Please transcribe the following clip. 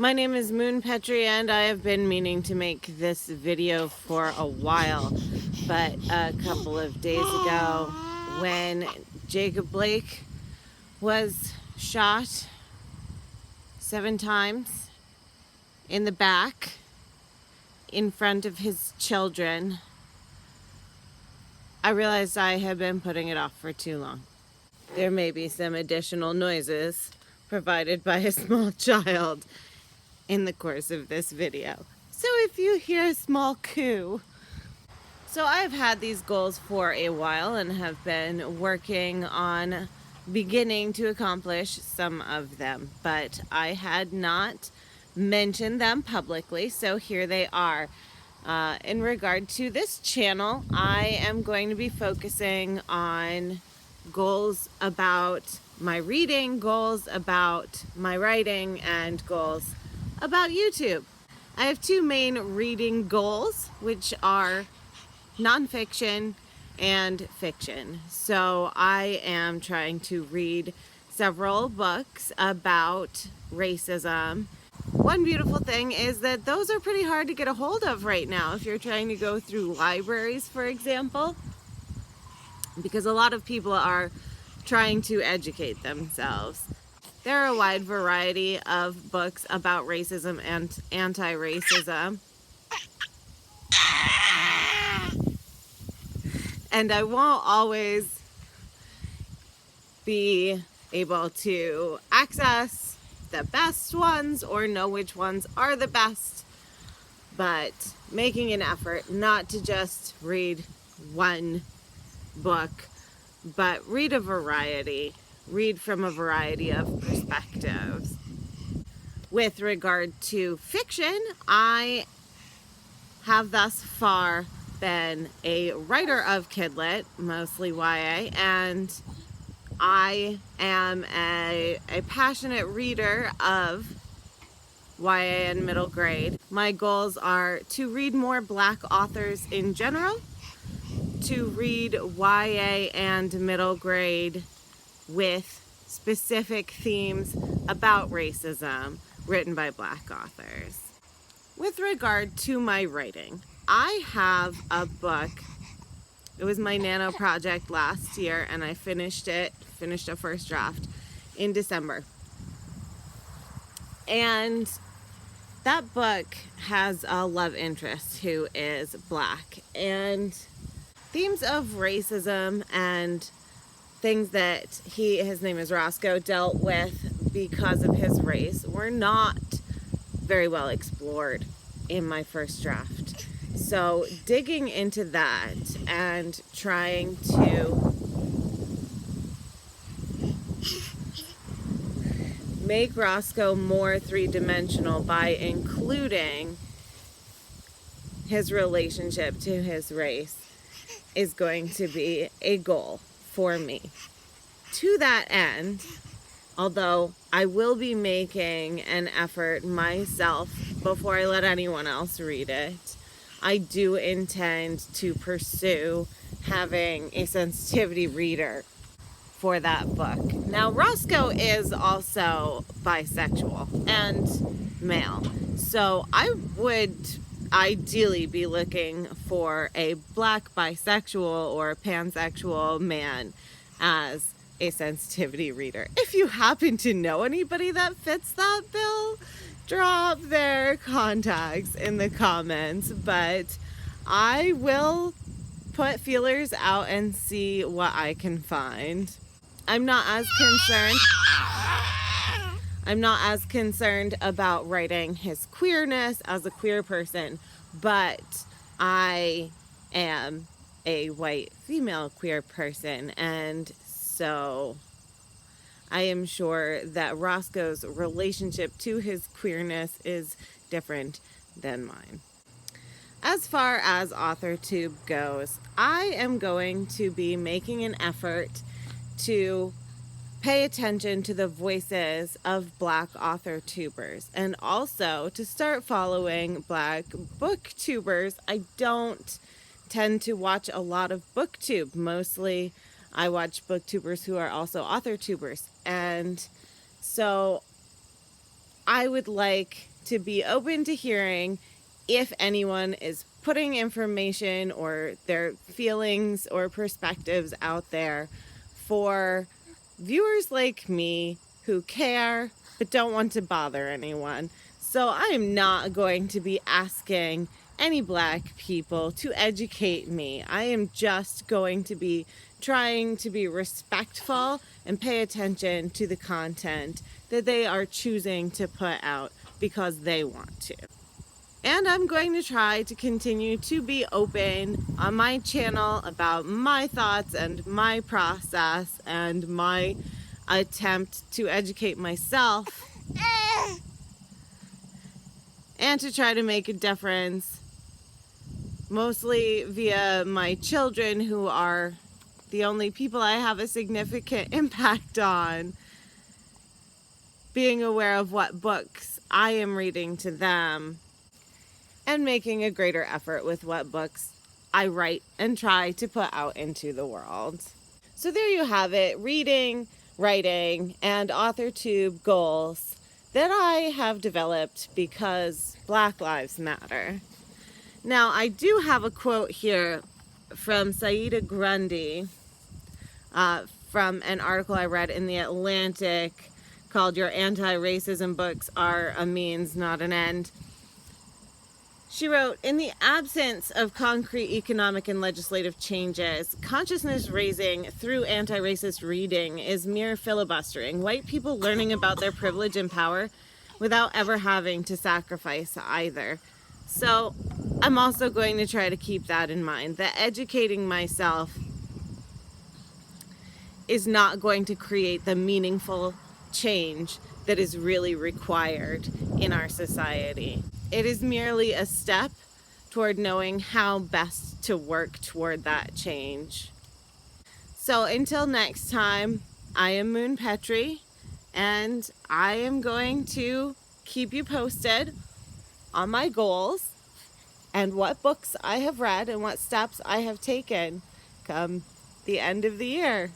My name is Moonpetrie and I have been meaning to make this video for a while, but a couple of days ago when Jacob Blake was shot 7 times in the back in front of his children, I realized I had been putting it off for too long. There may be some additional noises provided by a small child in the course of this video. So if you hear a small coo. So I've had these goals for a while and have been working on beginning to accomplish some of them, but I had not mentioned them publicly, so here they are. In regard to this channel, I am going to be focusing on goals about my reading, goals about my writing, and goals about YouTube. I have 2 main reading goals, which are nonfiction and fiction. So I am trying to read several books about racism. One beautiful thing is that those are pretty hard to get a hold of right now if you're trying to go through libraries, for example, because a lot of people are trying to educate themselves. There are a wide variety of books about racism and anti-racism. And I won't always be able to access the best ones or know which ones are the best, but making an effort not to just read one book, but read a variety. Read from a variety of perspectives. With regard to fiction, I have thus far been a writer of kidlit, mostly YA, and I am a passionate reader of YA and middle grade. My goals are to read more Black authors in general, to read YA and middle grade with specific themes about racism written by Black authors. With regard to my writing, I have a book. It was my NaNo project last year and I finished a first draft in December. And that book has a love interest who is Black, and themes of racism and things that his name is Roscoe, dealt with because of his race were not very well explored in my first draft. So digging into that and trying to make Roscoe more 3-dimensional by including his relationship to his race is going to be a goal for me. To that end, although I will be making an effort myself before I let anyone else read it, I do intend to pursue having a sensitivity reader for that book. Now, Roscoe is also bisexual and male, so I would ideally be looking for a Black bisexual or pansexual man as a sensitivity reader. If you happen to know anybody that fits that bill, drop their contacts in the comments, but I will put feelers out and see what I can find. I'm not as concerned about writing his queerness as a queer person, but I am a white female queer person, and so I am sure that Roscoe's relationship to his queerness is different than mine. As far as AuthorTube goes, I am going to be making an effort to pay attention to the voices of Black author tubers, and also to start following Black booktubers. I don't tend to watch a lot of booktube. Mostly I watch booktubers who are also author tubers, and so I would like to be open to hearing if anyone is putting information or their feelings or perspectives out there for viewers like me who care but don't want to bother anyone. So I am not going to be asking any Black people to educate me. I am just going to be trying to be respectful and pay attention to the content that they are choosing to put out because they want to. And I'm going to try to continue to be open on my channel about my thoughts and my process and my attempt to educate myself and to try to make a difference, mostly via my children, who are the only people I have a significant impact on, being aware of what books I am reading to them, and making a greater effort with what books I write and try to put out into the world. So there you have it, reading, writing, and AuthorTube goals that I have developed because Black Lives Matter. Now, I do have a quote here from Saida Grundy from an article I read in The Atlantic called "Your Anti-Racism Books Are a Means, Not an End." She wrote, "In the absence of concrete economic and legislative changes, consciousness raising through anti-racist reading is mere filibustering, white people learning about their privilege and power without ever having to sacrifice either." So I'm also going to try to keep that in mind, that educating myself is not going to create the meaningful change that is really required in our society. It is merely a step toward knowing how best to work toward that change. So until next time, I am Moon Petrie, and I am going to keep you posted on my goals and what books I have read and what steps I have taken come the end of the year.